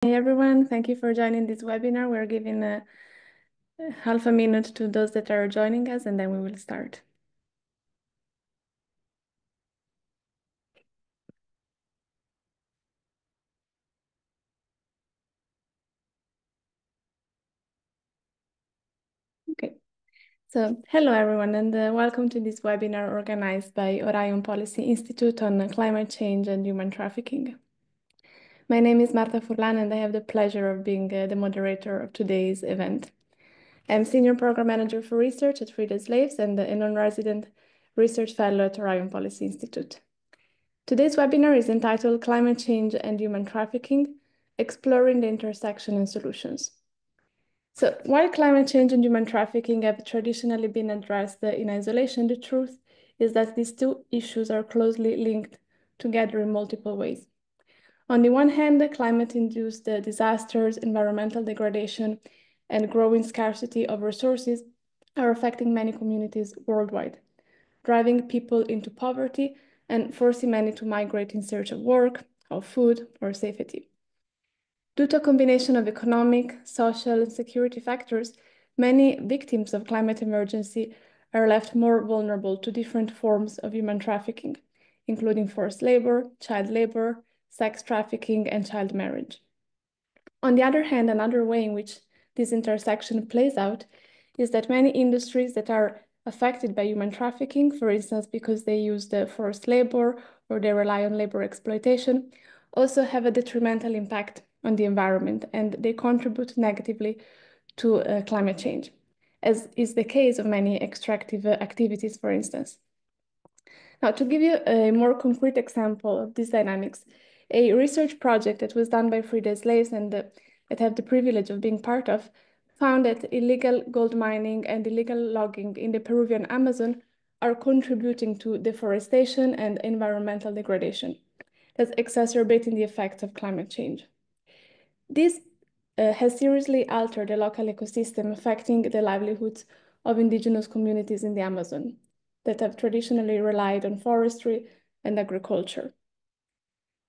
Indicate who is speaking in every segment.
Speaker 1: Hey everyone, thank you for joining this webinar. We're giving half a minute to those that are joining us, and then we will start. Okay, so hello everyone, and welcome to this webinar organized by Orion Policy Institute on climate change and human trafficking. My name is Marta Furlan, and I have the pleasure of being the moderator of today's event. I'm Senior Program Manager for Research at Free the Slaves and a non-resident research fellow at Orion Policy Institute. Today's webinar is entitled Climate Change and Human Trafficking, Exploring the Intersection and Solutions. So while climate change and human trafficking have traditionally been addressed in isolation, the truth is that these two issues are closely linked together in multiple ways. On the one hand, climate-induced disasters, environmental degradation, and growing scarcity of resources are affecting many communities worldwide, driving people into poverty and forcing many to migrate in search of work, of food, or safety. Due to a combination of economic, social, and security factors, many victims of climate emergency are left more vulnerable to different forms of human trafficking, including forced labor, child labor, sex trafficking, and child marriage. On the other hand, another way in which this intersection plays out is that many industries that are affected by human trafficking, for instance, because they use the forced labor or they rely on labor exploitation, also have a detrimental impact on the environment, and they contribute negatively to climate change, as is the case of many extractive activities, for instance. Now, to give you a more concrete example of these dynamics, a research project that was done by Free the Slaves and that I have the privilege of being part of found that illegal gold mining and illegal logging in the Peruvian Amazon are contributing to deforestation and environmental degradation, thus exacerbating the effects of climate change. This has seriously altered the local ecosystem, affecting the livelihoods of indigenous communities in the Amazon that have traditionally relied on forestry and agriculture.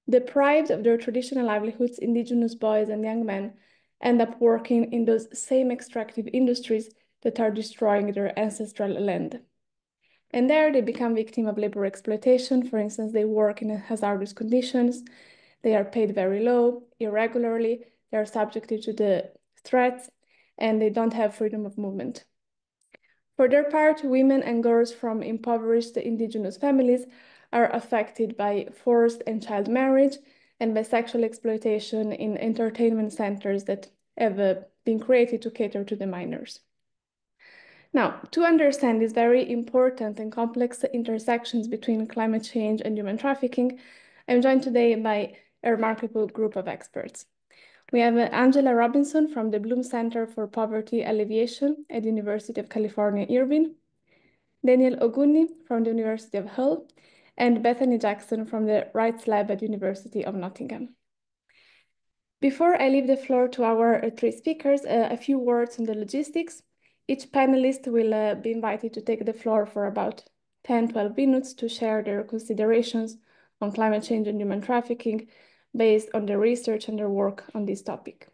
Speaker 1: Deprived of their traditional livelihoods, indigenous boys and young men end up working in those same extractive industries that are destroying their ancestral land. And there they become victims of labor exploitation. For instance, they work in hazardous conditions, they are paid very low, irregularly, they are subjected to the threats, and they don't have freedom of movement. For their part, women and girls from impoverished indigenous families are affected by forced and child marriage and by sexual exploitation in entertainment centers that have been created to cater to the minors. Now, to understand these very important and complex intersections between climate change and human trafficking, I'm joined today by a remarkable group of experts. We have Angela Robinson from the Bloom Center for Poverty Alleviation at the University of California, Irvine, Daniel Ogunniyi from the University of Hull, and Bethany Jackson from the Rights Lab at the University of Nottingham. Before I leave the floor to our three speakers, a few words on the logistics. Each panelist will be invited to take the floor for about 10-12 minutes to share their considerations on climate change and human trafficking based on their research and their work on this topic.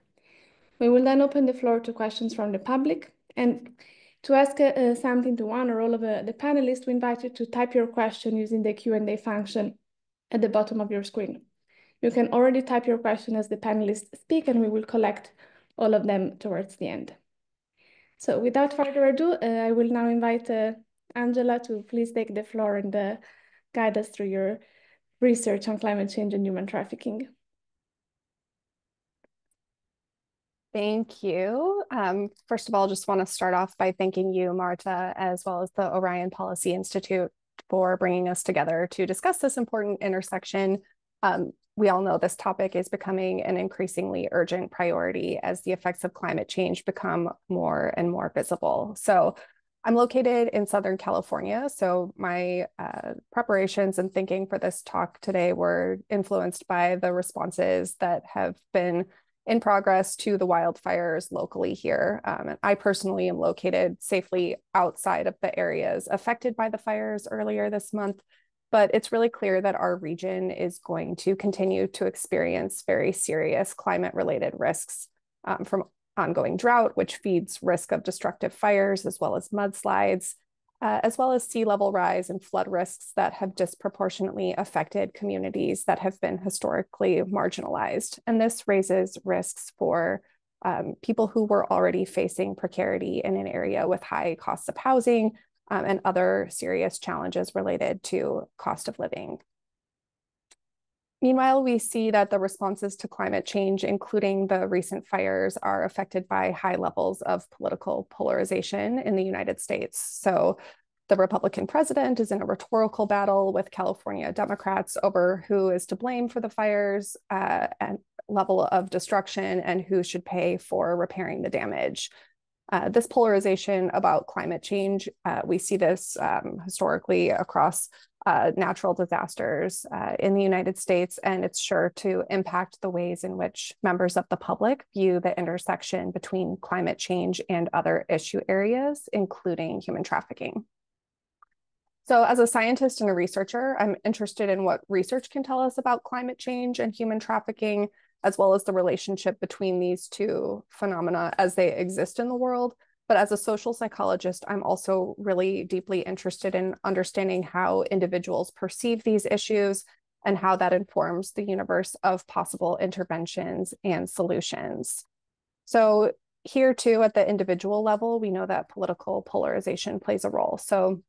Speaker 1: We will then open the floor to questions from the public, and to ask something to one or all of the panelists, we invite you to type your question using the Q&A function at the bottom of your screen. You can already type your question as the panelists speak, and we will collect all of them towards the end. So without further ado, I will now invite Angela to please take the floor and guide us through your research on climate change and human trafficking.
Speaker 2: Thank you. First of all, just want to start off by thanking you, Marta, as well as the Orion Policy Institute for bringing us together to discuss this important intersection. We all know this topic is becoming an increasingly urgent priority as the effects of climate change become more and more visible. So I'm located in Southern California, so my preparations and thinking for this talk today were influenced by the responses that have been in progress to the wildfires locally here. And I personally am located safely outside of the areas affected by the fires earlier this month. but it's really clear that our region is going to continue to experience very serious climate-related risks from ongoing drought, which feeds risk of destructive fires, as well as mudslides, as well as sea level rise and flood risks that have disproportionately affected communities that have been historically marginalized. And this raises risks for people who were already facing precarity in an area with high costs of housing and other serious challenges related to cost of living. Meanwhile, we see that the responses to climate change, including the recent fires, are affected by high levels of political polarization in the United States. So the Republican president is in a rhetorical battle with California Democrats over who is to blame for the fires and level of destruction and who should pay for repairing the damage. This polarization about climate change, we see this historically across natural disasters in the United States, and it's sure to impact the ways in which members of the public view the intersection between climate change and other issue areas, including human trafficking. So as a scientist and a researcher, I'm interested in what research can tell us about climate change and human trafficking, as well as the relationship between these two phenomena as they exist in the world. But as a social psychologist, I'm also really deeply interested in understanding how individuals perceive these issues and how that informs the universe of possible interventions and solutions. So here too, at the individual level, we know that political polarization plays a role. So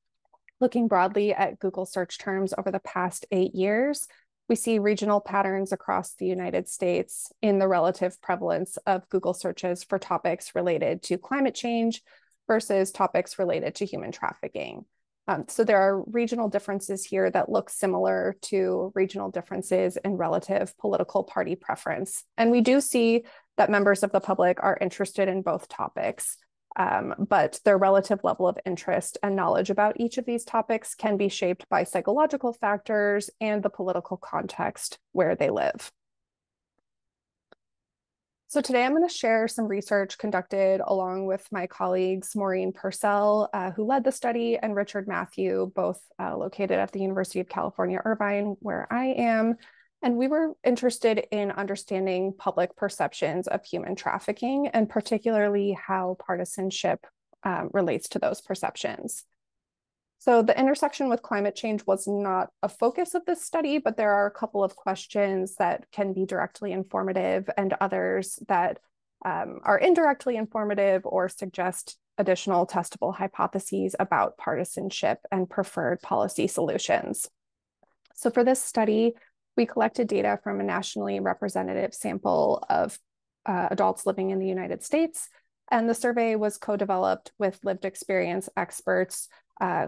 Speaker 2: looking broadly at Google search terms over the past 8 years, we see regional patterns across the United States in the relative prevalence of Google searches for topics related to climate change versus topics related to human trafficking. So there are regional differences here that look similar to regional differences in relative political party preference. And we do see that members of the public are interested in both topics. But their relative level of interest and knowledge about each of these topics can be shaped by psychological factors and the political context where they live. So today I'm going to share some research conducted along with my colleagues, Maureen Purcell, who led the study, and Richard Matthew, both located at the University of California, Irvine, where I am. And we were interested in understanding public perceptions of human trafficking, and particularly how partisanship relates to those perceptions. So the intersection with climate change was not a focus of this study, but there are a couple of questions that can be directly informative and others that are indirectly informative or suggest additional testable hypotheses about partisanship and preferred policy solutions. So for this study, we collected data from a nationally representative sample of adults living in the United States, and the survey was co-developed with lived experience experts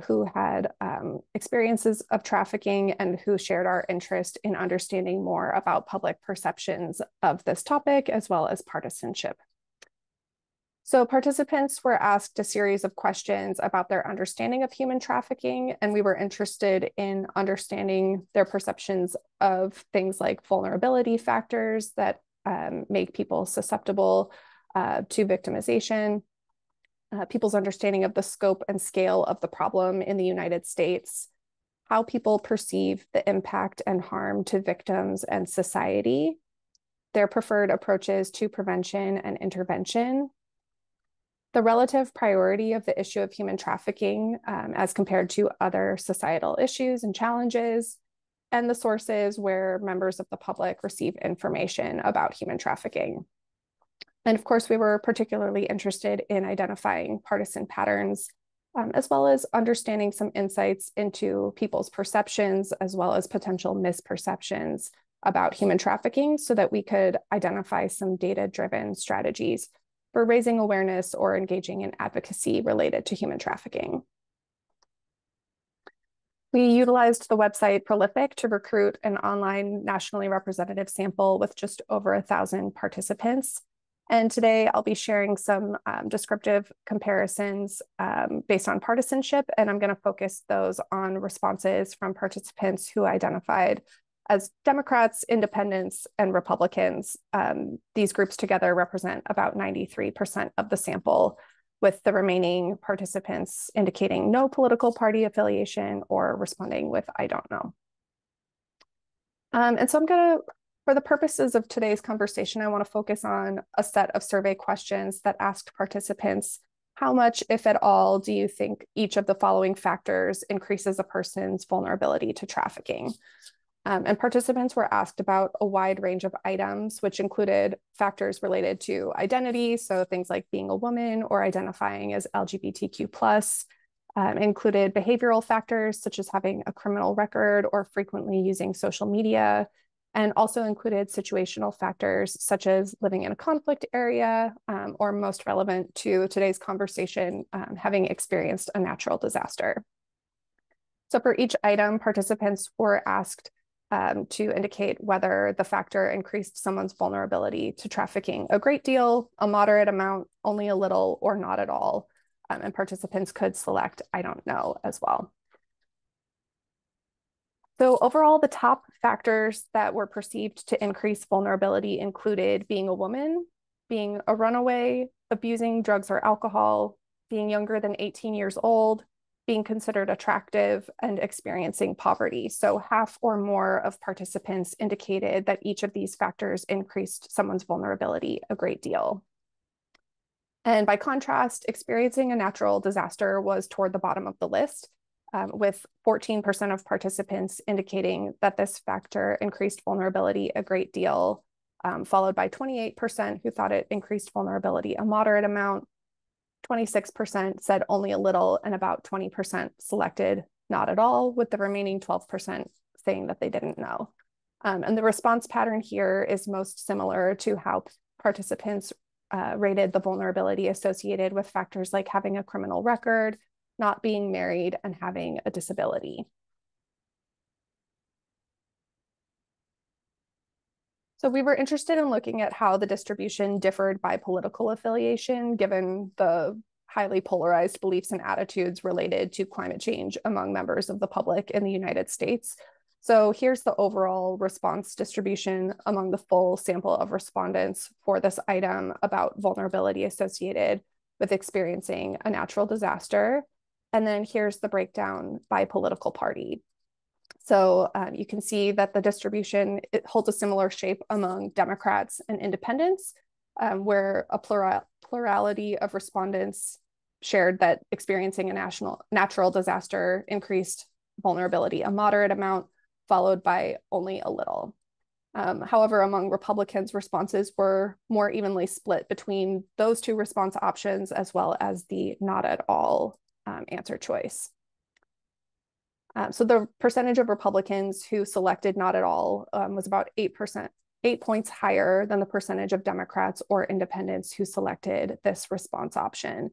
Speaker 2: who had experiences of trafficking and who shared our interest in understanding more about public perceptions of this topic, as well as partisanship. So participants were asked a series of questions about their understanding of human trafficking, and we were interested in understanding their perceptions of things like vulnerability factors that make people susceptible to victimization, people's understanding of the scope and scale of the problem in the United States, how people perceive the impact and harm to victims and society, their preferred approaches to prevention and intervention, the relative priority of the issue of human trafficking as compared to other societal issues and challenges, and the sources where members of the public receive information about human trafficking. And of course, we were particularly interested in identifying partisan patterns, as well as understanding some insights into people's perceptions, as well as potential misperceptions about human trafficking, so that we could identify some data-driven strategies for raising awareness or engaging in advocacy related to human trafficking. We utilized the website Prolific to recruit an online nationally representative sample with just over 1,000 participants. And today I'll be sharing some descriptive comparisons based on partisanship, and I'm going to focus those on responses from participants who identified as Democrats, Independents, and Republicans. These groups together represent about 93% of the sample. with the remaining participants indicating no political party affiliation or responding with I don't know. And so I'm going to, for the purposes of today's conversation, I want to focus on a set of survey questions that asked participants, how much, if at all, do you think each of the following factors increases a person's vulnerability to trafficking? And participants were asked about a wide range of items, which included factors related to identity, so things like being a woman or identifying as LGBTQ+, included behavioral factors such as having a criminal record or frequently using social media, and also included situational factors such as living in a conflict area, or most relevant to today's conversation, having experienced a natural disaster. So for each item, participants were asked to indicate whether the factor increased someone's vulnerability to trafficking a great deal, a moderate amount, only a little, or not at all. And participants could select I don't know as well. So overall, the top factors that were perceived to increase vulnerability included being a woman, being a runaway, abusing drugs or alcohol, being younger than 18 years old, being considered attractive, and experiencing poverty. So half or more of participants indicated that each of these factors increased someone's vulnerability a great deal. And by contrast, experiencing a natural disaster was toward the bottom of the list, with 14% of participants indicating that this factor increased vulnerability a great deal, followed by 28% who thought it increased vulnerability a moderate amount, 26% said only a little, and about 20% selected not at all, with the remaining 12% saying that they didn't know. And the response pattern here is most similar to how participants rated the vulnerability associated with factors like having a criminal record, not being married, and having a disability. So we were interested in looking at how the distribution differed by political affiliation, given the highly polarized beliefs and attitudes related to climate change among members of the public in the United States. So here's the overall response distribution among the full sample of respondents for this item about vulnerability associated with experiencing a natural disaster. And then here's the breakdown by political party. So you can see that the distribution, it holds a similar shape among Democrats and independents, where a plurality of respondents shared that experiencing a natural disaster increased vulnerability a moderate amount, followed by only a little. However, among Republicans, responses were more evenly split between those two response options, as well as the not at all answer choice. So the percentage of Republicans who selected not at all was about 8%, 8 points higher than the percentage of Democrats or independents who selected this response option.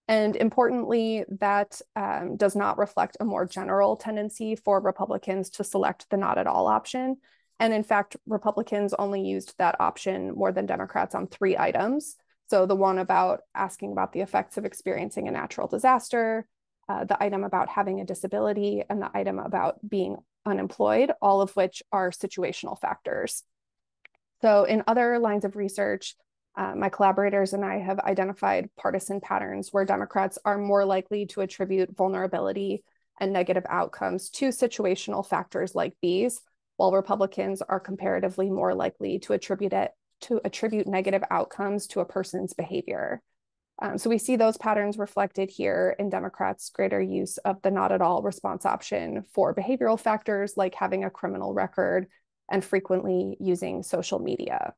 Speaker 2: And importantly, that does not reflect a more general tendency for Republicans to select the not at all option. And in fact, Republicans only used that option more than Democrats on 3 items. So the one about asking about the effects of experiencing a natural disaster, the item about having a disability, and the item about being unemployed, all of which are situational factors. So in other lines of research, my collaborators and I have identified partisan patterns where Democrats are more likely to attribute vulnerability and negative outcomes to situational factors like these, while Republicans are comparatively more likely to attribute negative outcomes to a person's behavior. So we see those patterns reflected here in Democrats' greater use of the not at all response option for behavioral factors like having a criminal record and frequently using social media.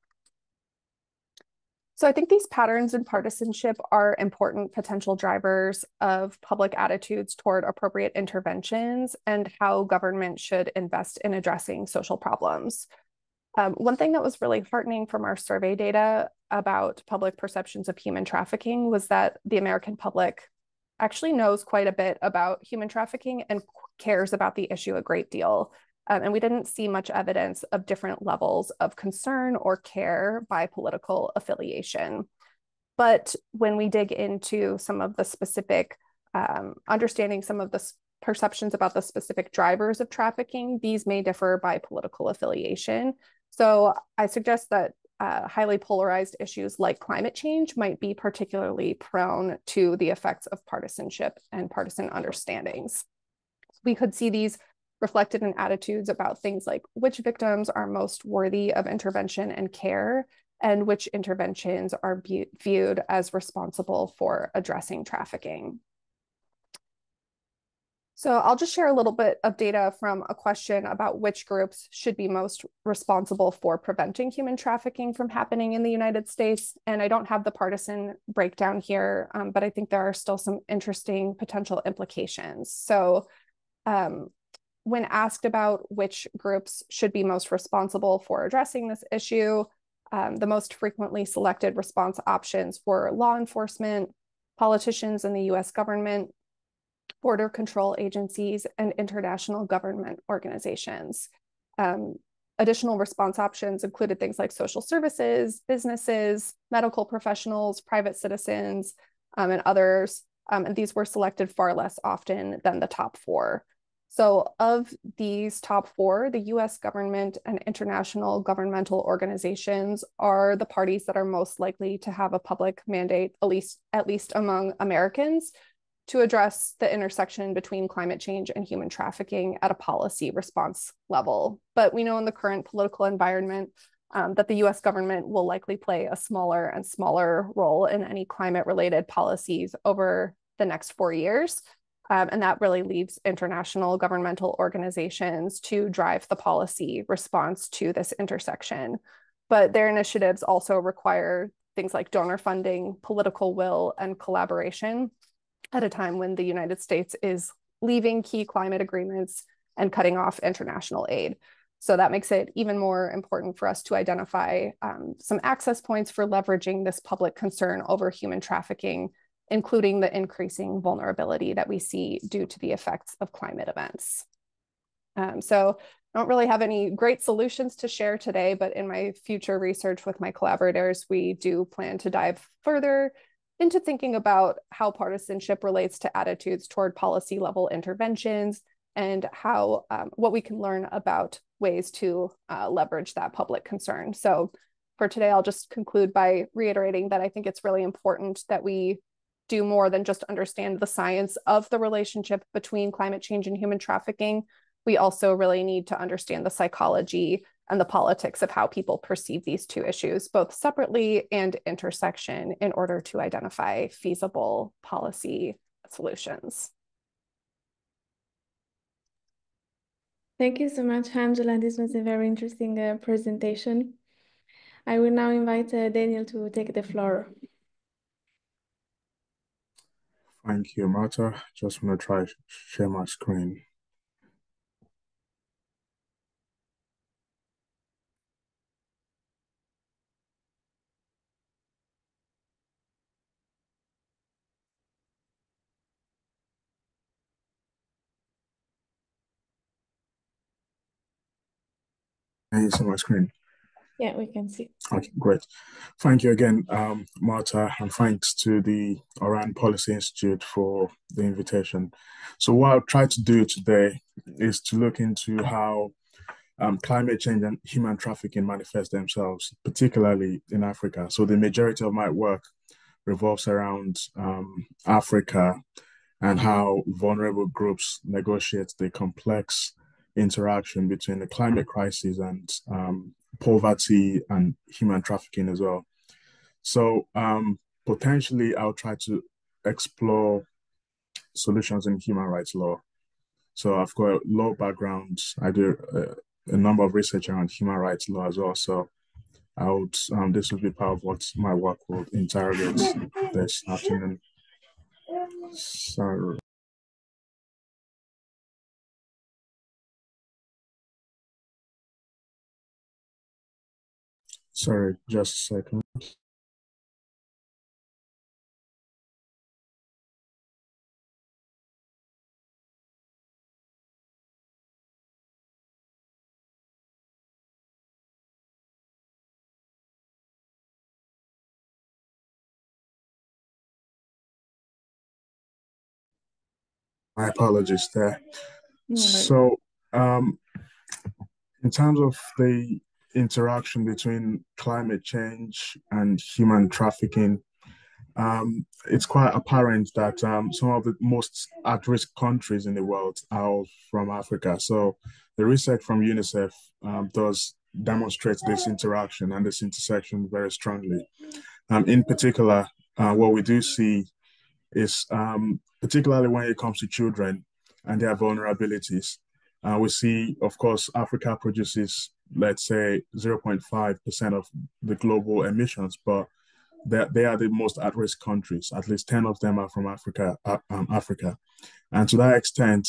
Speaker 2: So I think these patterns in partisanship are important potential drivers of public attitudes toward appropriate interventions and how government should invest in addressing social problems. One thing that was really heartening from our survey data about public perceptions of human trafficking was that the American public actually knows quite a bit about human trafficking and cares about the issue a great deal. And we didn't see much evidence of different levels of concern or care by political affiliation. But when we dig into some of the specific, understanding some of the perceptions about the specific drivers of trafficking, these may differ by political affiliation. So I suggest that highly polarized issues like climate change might be particularly prone to the effects of partisanship and partisan understandings. We could see these reflected in attitudes about things like which victims are most worthy of intervention and care, and which interventions are viewed as responsible for addressing trafficking. So I'll just share a little bit of data from a question about which groups should be most responsible for preventing human trafficking from happening in the United States. And I don't have the partisan breakdown here, but I think there are still some interesting potential implications. So when asked about which groups should be most responsible for addressing this issue, the most frequently selected response options were law enforcement, politicians in the US government, border control agencies, and international government organizations. Additional response options included things like social services, businesses, medical professionals, private citizens, and others. And these were selected far less often than the top four. So of these top four, the US government and international governmental organizations are the parties that are most likely to have a public mandate, at least among Americans, to address the intersection between climate change and human trafficking at a policy response level. But we know in the current political environment that the US government will likely play a smaller and smaller role in any climate-related policies over the next 4 years. And that really leaves international governmental organizations to drive the policy response to this intersection. But their initiatives also require things like donor funding, political will, and collaboration at a time when the United States is leaving key climate agreements and cutting off international aid. So that makes it even more important for us to identify some access points for leveraging this public concern over human trafficking, including the increasing vulnerability that we see due to the effects of climate events. So I don't really have any great solutions to share today, but in my future research with my collaborators, we do plan to dive further into thinking about how partisanship relates to attitudes toward policy level interventions and how what we can learn about ways to leverage that public concern. So for today, I'll just conclude by reiterating that I think it's really important that we do more than just understand the science of the relationship between climate change and human trafficking. We also really need to understand the psychology and the politics of how people perceive these two issues, both separately and intersection, in order to identify feasible policy solutions.
Speaker 1: Thank you so much, Angela. This was a very interesting presentation. I will now invite Daniel to take the floor.
Speaker 3: Thank you, Marta. Just want to try share my screen. Can you see my screen?
Speaker 1: Yeah, we can see.
Speaker 3: Okay, great. Thank you again, Marta, and thanks to the Orion Policy Institute for the invitation. So what I'll try to do today is to look into how climate change and human trafficking manifest themselves, particularly in Africa. So the majority of my work revolves around Africa and how vulnerable groups negotiate the complex interaction between the climate crisis and poverty and human trafficking as well. So potentially I'll try to explore solutions in human rights law. So I've got a law background. I do a number of research around human rights law as well. So I would, this will be part of what my work will interrogate this afternoon. So, sorry, just a second. My apologies there. So, in terms of the interaction between climate change and human trafficking, it's quite apparent that some of the most at-risk countries in the world are all from Africa. So the research from UNICEF does demonstrate this interaction and this intersection very strongly. In particular, what we do see is particularly when it comes to children and their vulnerabilities. We see, of course, Africa produces, let's say, 0.5% of the global emissions, but they are the most at-risk countries. At least 10 of them are from Africa. And to that extent,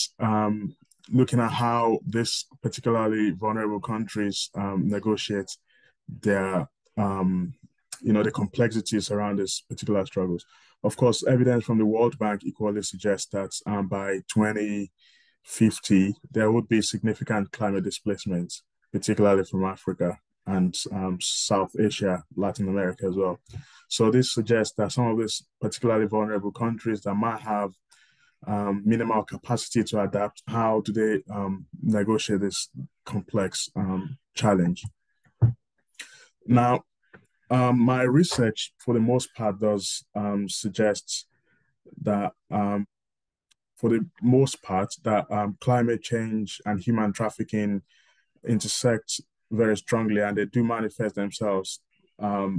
Speaker 3: looking at how these particularly vulnerable countries negotiate their, the complexities around these particular struggles. Of course, evidence from the World Bank equally suggests that by 2050, there would be significant climate displacement, particularly from Africa and South Asia, Latin America as well. So this suggests that some of these particularly vulnerable countries that might have minimal capacity to adapt, how do they negotiate this complex challenge? Now, my research, for the most part, does suggest that, for the most part, that climate change and human trafficking intersect very strongly, and they do manifest themselves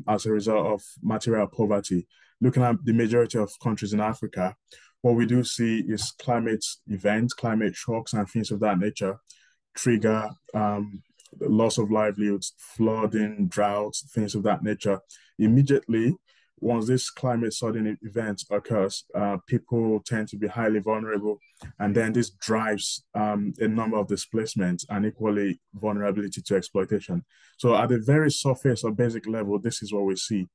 Speaker 3: as a result of material poverty. Looking at the majority of countries in Africa, what we do see is climate events, climate shocks, and things of that nature trigger loss of livelihoods, flooding, droughts, things of that nature. Immediately, once this climate sudden event occurs, people tend to be highly vulnerable, and then this drives a number of displacements and equally vulnerability to exploitation. So at the very surface or basic level, this is what we see.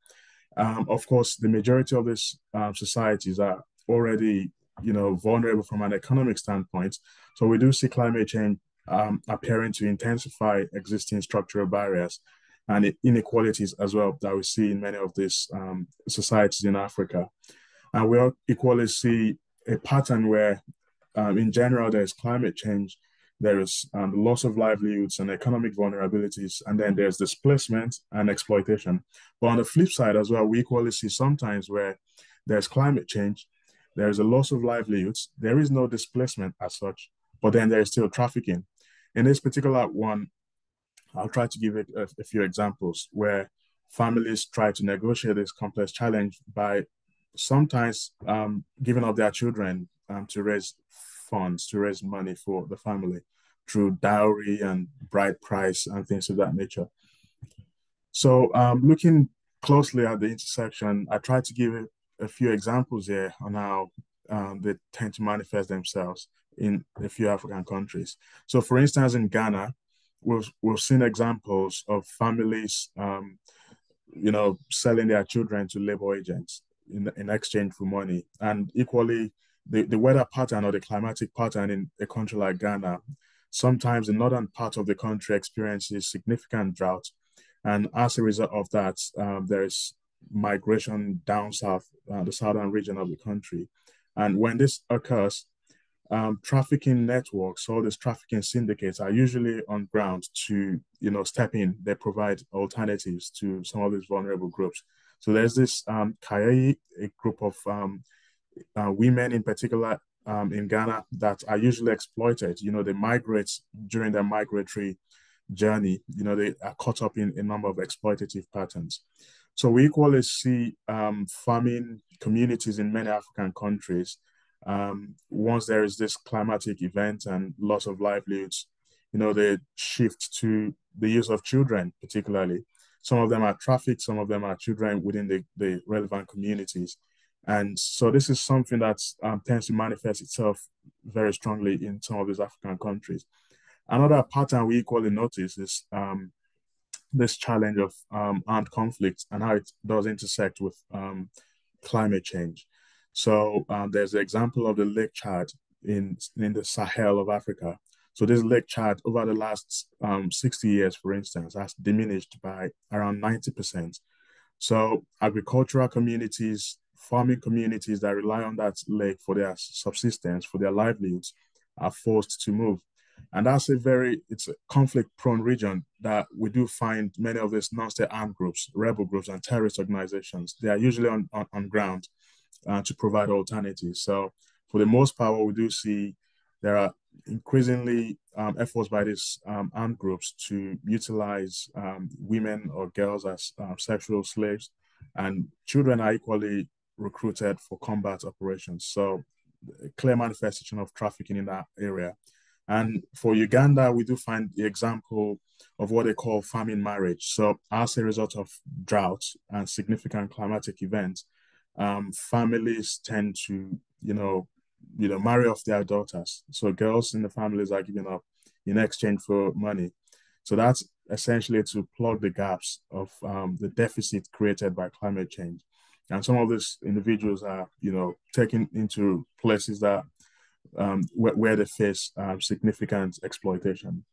Speaker 3: Of course, the majority of these societies are already, vulnerable from an economic standpoint. So we do see climate change appearing to intensify existing structural barriers and inequalities as well that we see in many of these societies in Africa. And we equally see a pattern where, in general, there's climate change, there is loss of livelihoods and economic vulnerabilities, and then there's displacement and exploitation. But on the flip side as well, we equally see sometimes where there's climate change, there's a loss of livelihoods, there is no displacement as such, but then there's still trafficking. In this particular one, I'll try to give it a few examples where families try to negotiate this complex challenge by sometimes giving up their children to raise funds, to raise money for the family through dowry and bride price and things of that nature. So looking closely at the intersection, I tried to give a few examples here on how they tend to manifest themselves in a few African countries. So for instance, in Ghana, we've seen examples of families, selling their children to labor agents in exchange for money. And equally, the weather pattern or the climatic pattern in a country like Ghana, sometimes the northern part of the country experiences significant drought. And as a result of that, there is migration down south, the southern region of the country. And when this occurs, trafficking networks, all these trafficking syndicates are usually on ground to, step in. They provide alternatives to some of these vulnerable groups. So there's this Kayayi, a group of women in particular in Ghana that are usually exploited. They migrate during their migratory journey. They are caught up in a number of exploitative patterns. So we equally see farming communities in many African countries. Once there is this climatic event and loss of livelihoods, they shift to the use of children, particularly. Some of them are trafficked, some of them are children within the relevant communities. And so this is something that tends to manifest itself very strongly in some of these African countries. Another pattern we equally notice is this challenge of armed conflict and how it does intersect with climate change. So there's the example of the Lake Chad in the Sahel of Africa. So this Lake Chad over the last 60 years, for instance, has diminished by around 90%. So agricultural communities, farming communities that rely on that lake for their subsistence, for their livelihoods, are forced to move. And it's a conflict-prone region that we do find many of these non-state armed groups, rebel groups, and terrorist organizations. They are usually on ground to provide alternatives. So for the most part, what we do see, there are increasingly efforts by these armed groups to utilize women or girls as sexual slaves, and children are equally recruited for combat operations. So a clear manifestation of trafficking in that area. And for Uganda, we do find the example of what they call famine marriage. So as a result of drought and significant climatic events, families tend to, marry off their daughters. So girls in the families are given up in exchange for money. So that's essentially to plug the gaps of the deficit created by climate change. And some of these individuals are, taken into places that where they face significant exploitation.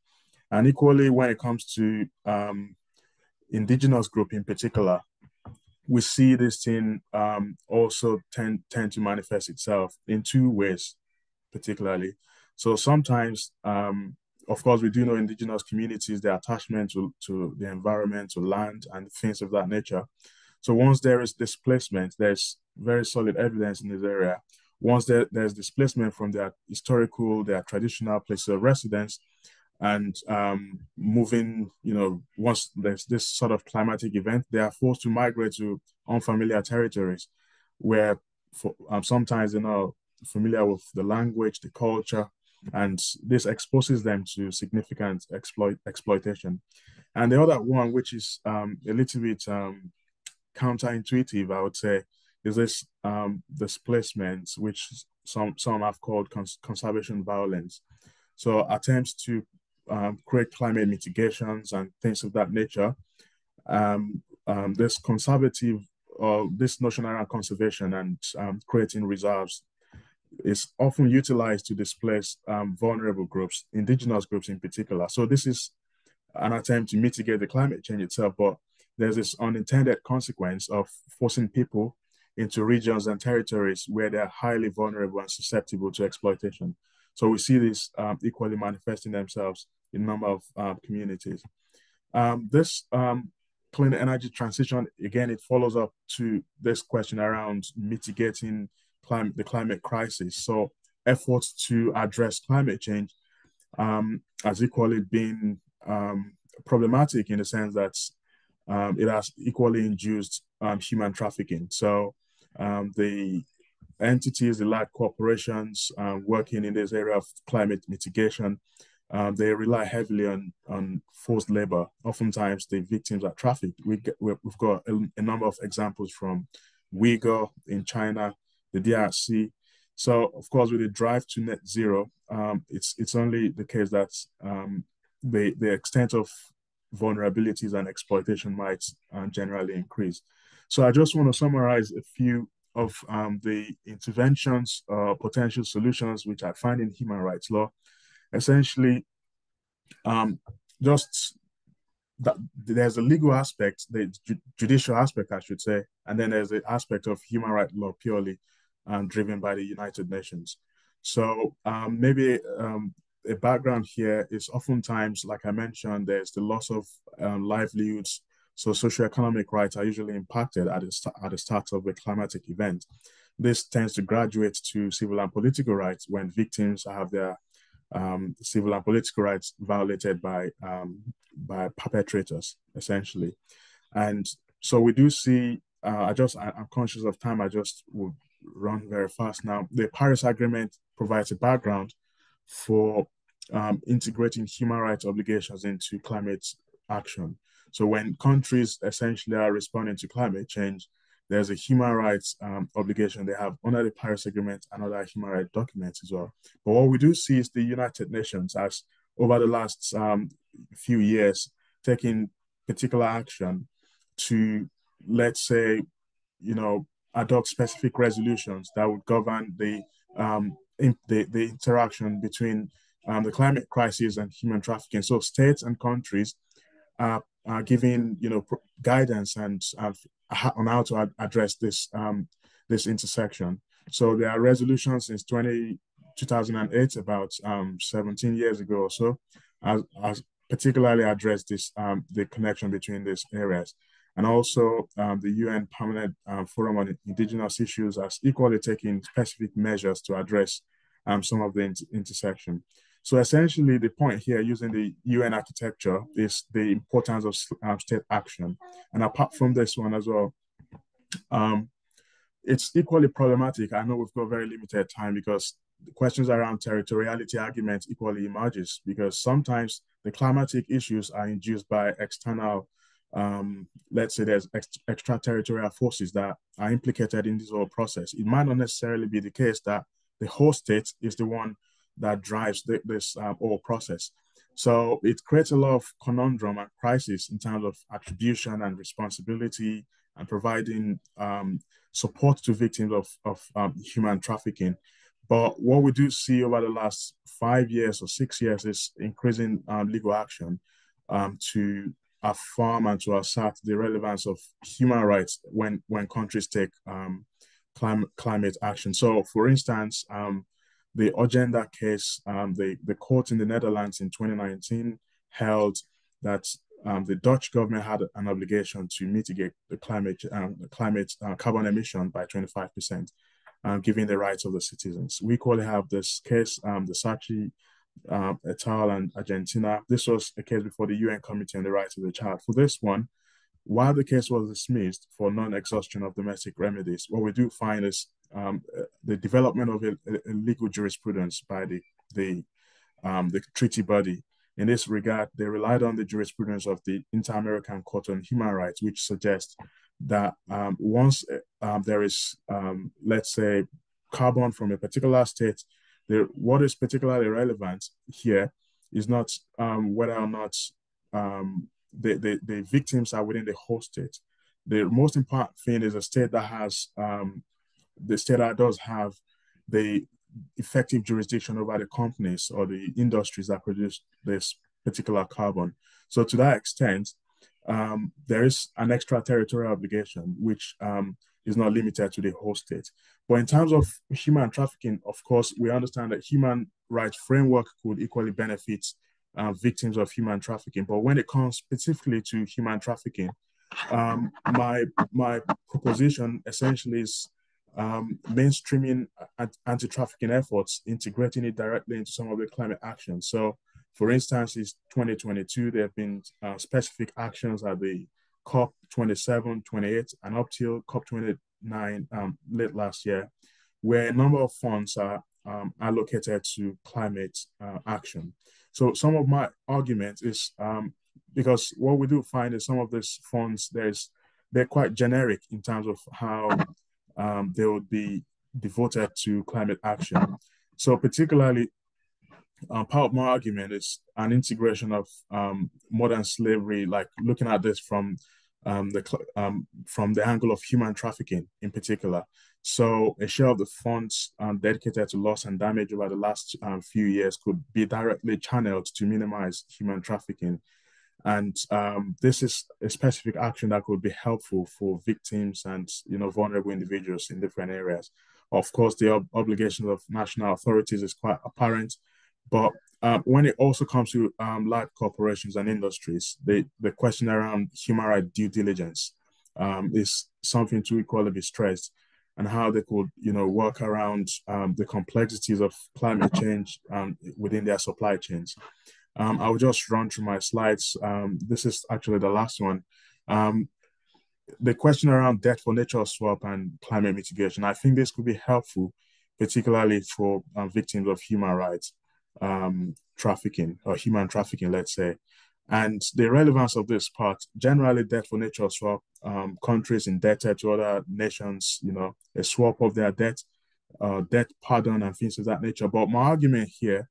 Speaker 3: And equally, when it comes to indigenous group in particular, we see this thing also tend to manifest itself in two ways, particularly. So sometimes, of course, we do know indigenous communities, their attachment to the environment, to land, and things of that nature. So once there is displacement, there's very solid evidence in this area. Once there's displacement from their historical, their traditional places of residence, and moving, once there's this sort of climatic event, they are forced to migrate to unfamiliar territories where sometimes they're not familiar with the language, the culture, and this exposes them to significant exploitation. And the other one, which is a little bit counterintuitive, I would say, is this displacement, which some have called conservation violence. So attempts to create climate mitigations and things of that nature. This conservative, this notion around conservation and creating reserves is often utilized to displace vulnerable groups, indigenous groups in particular. So this is an attempt to mitigate the climate change itself, but there's this unintended consequence of forcing people into regions and territories where they're highly vulnerable and susceptible to exploitation. So we see this equally manifesting themselves in a number of communities. This clean energy transition, again, it follows up to this question around mitigating the climate crisis. So efforts to address climate change has equally been problematic in the sense that it has equally induced human trafficking. So the entities, the large corporations working in this area of climate mitigation, they rely heavily on forced labor. Oftentimes, the victims are trafficked. We've got a number of examples from Uyghur in China, the DRC. So, of course, with the drive to net zero, it's only the case that the extent of vulnerabilities and exploitation might generally increase. So I just want to summarize a few of the interventions, potential solutions, which I find in human rights law. Essentially, just that there's a legal aspect, the judicial aspect, I should say, and then there's the aspect of human rights law purely driven by the United Nations. So maybe a background here is oftentimes, like I mentioned, there's the loss of livelihoods. So socioeconomic rights are usually impacted at the start of a climatic event. This tends to graduate to civil and political rights when victims have their civil and political rights violated by perpetrators, essentially. And so we do see, I'm conscious of time, I just will run very fast now. The Paris Agreement provides a background for integrating human rights obligations into climate action. So when countries essentially are responding to climate change, there's a human rights obligation they have under the Paris Agreement and other human rights documents as well. But what we do see is the United Nations has, over the last few years, taken particular action to, let's say, adopt specific resolutions that would govern the interaction between the climate crisis and human trafficking. So states and countries are giving, guidance and on how to address this intersection. So there are resolutions since 2020 2008, about 17 years ago or so, has particularly addressed this the connection between these areas. And also the UN Permanent Forum on Indigenous Issues has equally taken specific measures to address some of the intersection. So essentially, the point here using the UN architecture is the importance of state action. And apart from this one as well, it's equally problematic. I know we've got very limited time because the questions around territoriality arguments equally emerges because sometimes the climatic issues are induced by external, let's say there's extraterritorial forces that are implicated in this whole process. It might not necessarily be the case that the host state is the one that drives this whole process. So it creates a lot of conundrum and crisis in terms of attribution and responsibility and providing support to victims of human trafficking. But what we do see over the last 5 years or 6 years is increasing legal action to affirm and to assert the relevance of human rights when countries take climate action. So, for instance, the Agenda case, the court in the Netherlands in 2019 held that the Dutch government had an obligation to mitigate the climate carbon emission by 25%, given the rights of the citizens. We equally have this case, the Sachi et al. And Argentina. This was a case before the UN Committee on the Rights of the Child. For this one, while the case was dismissed for non-exhaustion of domestic remedies, what we do find is the development of a legal jurisprudence by the treaty body. In this regard, they relied on the jurisprudence of the Inter-American Court on Human Rights, which suggests that once there is, let's say, carbon from a particular state, what is particularly relevant here is not whether or not the victims are within the host state. The most important thing is a state that has, the state that does have the effective jurisdiction over the companies or the industries that produce this particular carbon. So to that extent, there is an extraterritorial obligation, which is not limited to the host state. But in terms of human trafficking, of course, we understand that human rights framework could equally benefit victims of human trafficking. But when it comes specifically to human trafficking, my proposition essentially is mainstreaming anti-trafficking efforts, integrating it directly into some of the climate action. So, for instance, in 2022, there have been specific actions at the COP 27, 28, and up till COP 29 late last year, where a number of funds are allocated to climate action. So some of my argument is because what we do find is some of these funds, they're quite generic in terms of how they would be devoted to climate action. So particularly, part of my argument is an integration of modern slavery, like looking at this from the angle of human trafficking in particular. So a share of the funds dedicated to loss and damage over the last few years could be directly channeled to minimize human trafficking. And this is a specific action that could be helpful for victims and vulnerable individuals in different areas. Of course, the obligations of national authorities is quite apparent, but when it also comes to large corporations and industries, the question around human rights due diligence is something to equally be stressed, and how they could work around the complexities of climate change within their supply chains. I'll just run through my slides. This is actually the last one. The question around debt for nature swap and climate mitigation, I think this could be helpful, particularly for victims of human rights trafficking or human trafficking, let's say. And the relevance of this part, generally debt for nature swap, countries indebted to other nations, a swap of their debt pardon and things of that nature. But my argument here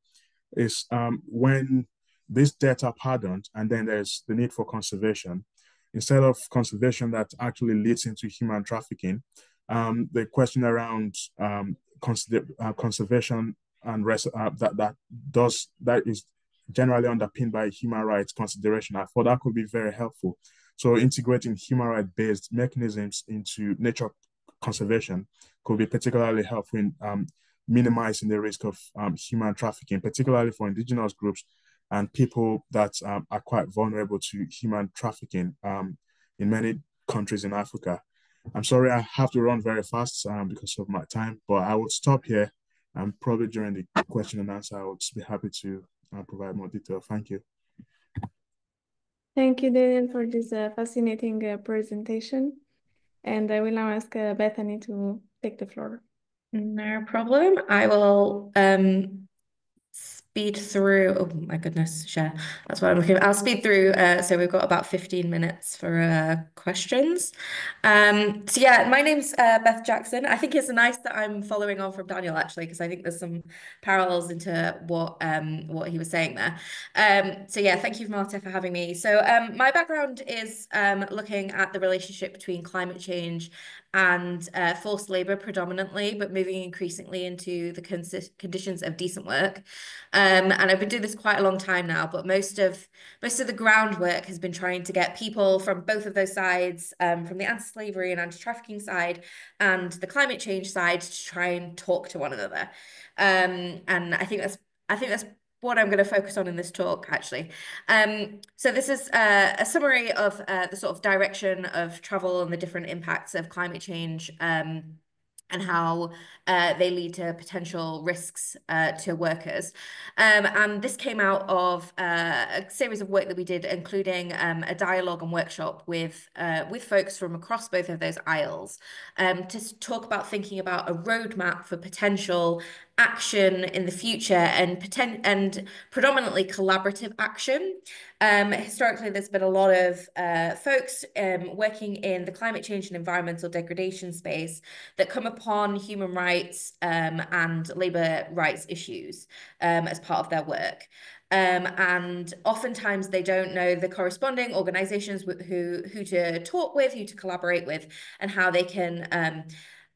Speaker 3: is when these debts are pardoned and then there's the need for conservation, instead of conservation that actually leads into human trafficking, the question around conservation and that is generally underpinned by human rights consideration, I thought that could be very helpful. So integrating human rights-based mechanisms into nature conservation could be particularly helpful in minimizing the risk of human trafficking, particularly for indigenous groups and people that are quite vulnerable to human trafficking in many countries in Africa. I'm sorry, I have to run very fast because of my time, but I will stop here, and probably during the question and answer, I would be happy to provide more detail. Thank you.
Speaker 1: Thank you, Daniel, for this fascinating presentation. And I will now ask Bethany to take the floor.
Speaker 4: No problem. I will speed through. Oh my goodness, share. That's what I'm looking at. I'll speed through. So we've got about 15 minutes for questions. So yeah, my name's Beth Jackson. I think it's nice that I'm following on from Daniel actually, because I think there's some parallels into what he was saying there. So yeah, thank you, Marta, for having me. So my background is looking at the relationship between climate change and forced labor predominantly, but moving increasingly into the conditions of decent work. And I've been doing this quite a long time now, but most of the groundwork has been trying to get people from both of those sides, from the anti-slavery and anti-trafficking side and the climate change side, to try and talk to one another. And I think that's what I'm going to focus on in this talk, actually. So this is a summary of the sort of direction of travel and the different impacts of climate change, and how they lead to potential risks to workers. And this came out of a series of work that we did, including a dialogue and workshop with folks from across both of those aisles, to talk about thinking about a roadmap for potential action in the future and predominantly collaborative action. Historically, there's been a lot of folks working in the climate change and environmental degradation space that come upon human rights and labour rights issues as part of their work. And oftentimes they don't know the corresponding organizations who to talk with, who to collaborate with, and how they can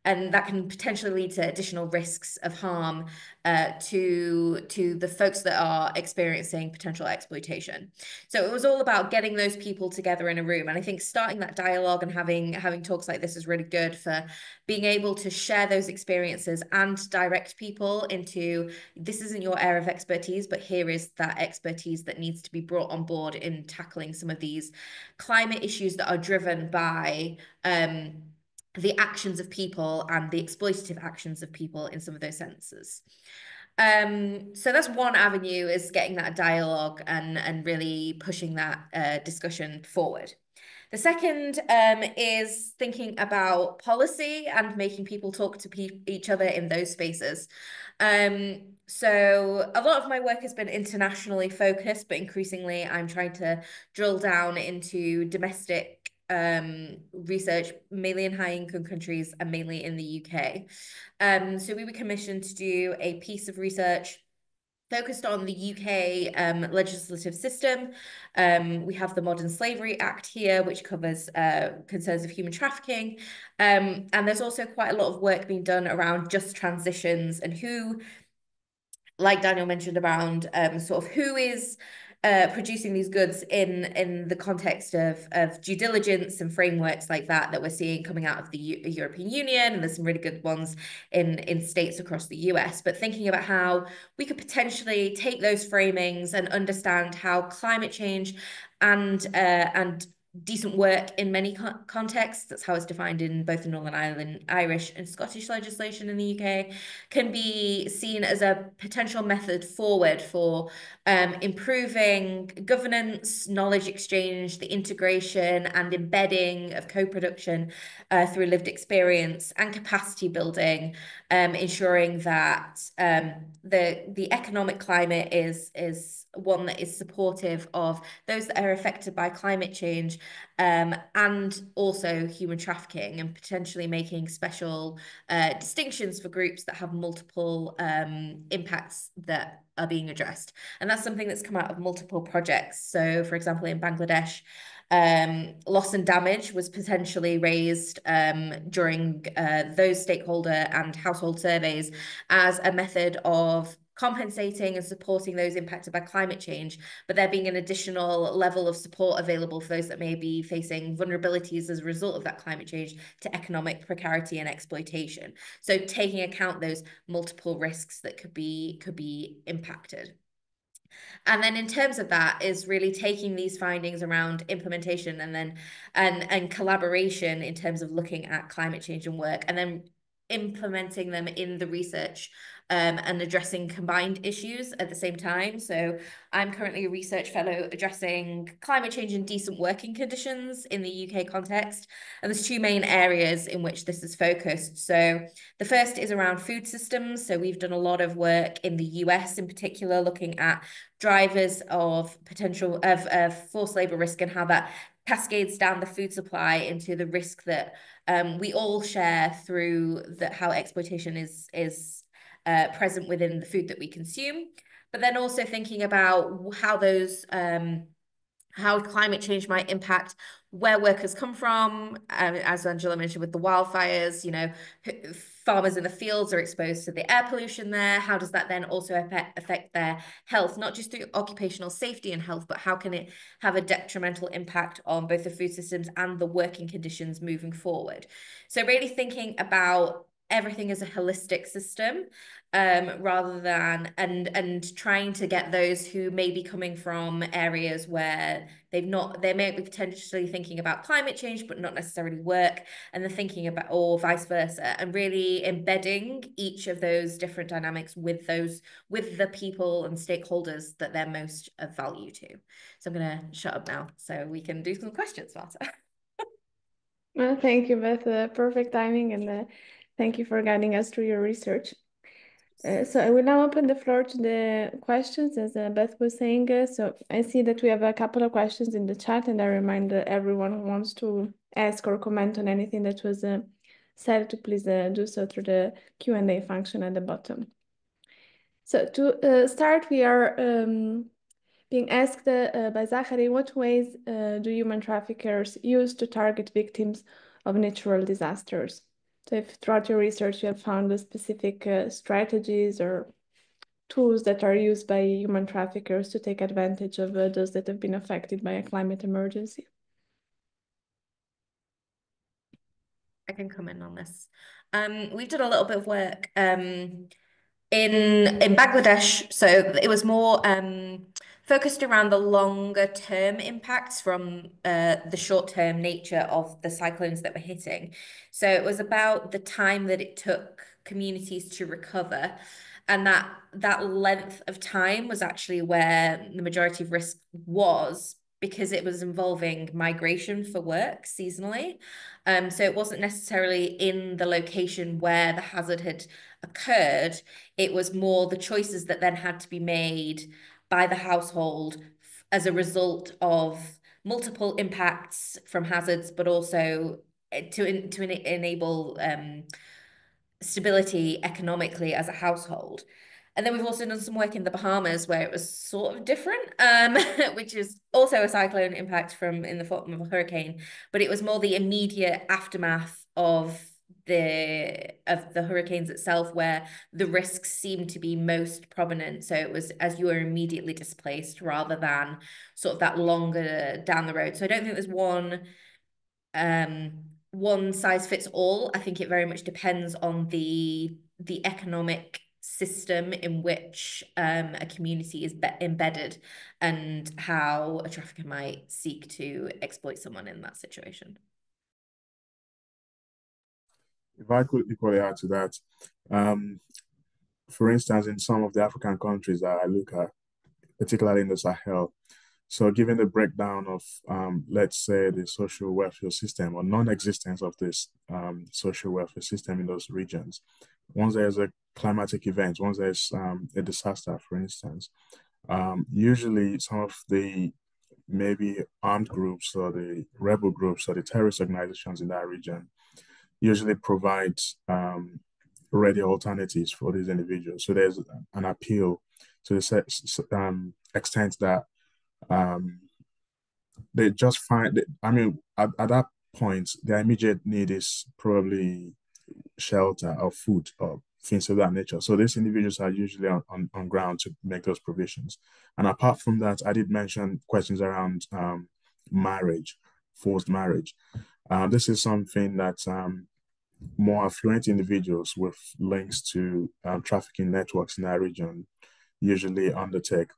Speaker 4: and that can potentially lead to additional risks of harm to the folks that are experiencing potential exploitation. So it was all about getting those people together in a room. And I think starting that dialogue and having talks like this is really good for being able to share those experiences and direct people into, this isn't your area of expertise, but here is that expertise that needs to be brought on board in tackling some of these climate issues that are driven by the actions of people and the exploitative actions of people in some of those senses. So that's one avenue, is getting that dialogue and really pushing that discussion forward. The second is thinking about policy and making people talk to each other in those spaces. So a lot of my work has been internationally focused, but increasingly I'm trying to drill down into domestic research, mainly in high-income countries and mainly in the UK. So we were commissioned to do a piece of research focused on the UK legislative system. We have the Modern Slavery Act here, which covers concerns of human trafficking. And there's also quite a lot of work being done around just transitions and who, like Daniel mentioned, around sort of who is producing these goods in the context of due diligence and frameworks like that we're seeing coming out of the European Union, and there's some really good ones in states across the US. But thinking about how we could potentially take those framings and understand how climate change and decent work in many contexts, that's how it's defined in both the Northern Ireland, Irish and Scottish legislation in the UK, can be seen as a potential method forward for improving governance, knowledge exchange, the integration and embedding of co-production through lived experience and capacity building, ensuring that the economic climate is one that is supportive of those that are affected by climate change, and also human trafficking, and potentially making special distinctions for groups that have multiple impacts that are being addressed. And that's something that's come out of multiple projects. So, for example, in Bangladesh, loss and damage was potentially raised during those stakeholder and household surveys as a method of compensating and supporting those impacted by climate change, but there being an additional level of support available for those that may be facing vulnerabilities as a result of that climate change to economic precarity and exploitation. So taking account those multiple risks that could be impacted. And then in terms of that is really taking these findings around implementation and then and collaboration in terms of looking at climate change and work, and then implementing them in the research and addressing combined issues at the same time. So I'm currently a research fellow addressing climate change and decent working conditions in the UK context. And there's two main areas in which this is focused. So the first is around food systems. So we've done a lot of work in the US in particular, looking at drivers of potential of forced labor risk and how that cascades down the food supply into the risk that we all share through how exploitation is present within the food that we consume, but then also thinking about how those how climate change might impact where workers come from. As Angela mentioned with the wildfires, you know, farmers in the fields are exposed to the air pollution there. How does that then also affect their health, not just through occupational safety and health, but how can it have a detrimental impact on both the food systems and the working conditions moving forward? So really thinking about everything as a holistic system, rather than and trying to get those who may be coming from areas where they may be potentially thinking about climate change but not necessarily work, and then thinking about, or vice versa, and really embedding each of those different dynamics with the people and stakeholders that they're most of value to. So I'm going to shut up now so we can do some questions, Marta.
Speaker 1: Well, thank you, Beth. Perfect timing, and thank you for guiding us through your research. So I will now open the floor to the questions, as Beth was saying. So I see that we have a couple of questions in the chat, and I remind everyone who wants to ask or comment on anything that was said to please do so through the Q&A function at the bottom. So to start, we are being asked by Zachary, what ways do human traffickers use to target victims of natural disasters? So if throughout your research you have found the specific strategies or tools that are used by human traffickers to take advantage of those that have been affected by a climate emergency.
Speaker 4: I can come in on this. We've done a little bit of work in Bangladesh, so it was more focused around the longer term impacts from the short term nature of the cyclones that were hitting. So it was about the time that it took communities to recover, and that length of time was actually where the majority of risk was, because it was involving migration for work seasonally. So it wasn't necessarily in the location where the hazard had occurred. It was more the choices that then had to be made by the household as a result of multiple impacts from hazards, but also to enable stability economically as a household. And then we've also done some work in the Bahamas where it was sort of different, which is also a cyclone impact in the form of a hurricane, but it was more the immediate aftermath of the hurricanes itself where the risks seemed to be most prominent. So it was as you were immediately displaced rather than sort of that longer down the road. So I don't think there's one size fits all. I think it very much depends on the economic system in which a community is embedded and how a trafficker might seek to exploit someone in that situation.
Speaker 3: If I could equally add to that, for instance, in some of the African countries that I look at, particularly in the Sahel, so given the breakdown of, let's say, the social welfare system or non-existence of this social welfare system in those regions, once there's a climatic event, once there's a disaster, for instance, usually some of the maybe armed groups or the rebel groups or the terrorist organizations in that region usually provide ready alternatives for these individuals. So there's an appeal to the extent that they just find, I mean, at that point, their immediate need is probably shelter or food or things of that nature. So these individuals are usually on ground to make those provisions. And apart from that, I did mention questions around marriage, forced marriage. This is something that more affluent individuals with links to trafficking networks in our region usually undertake.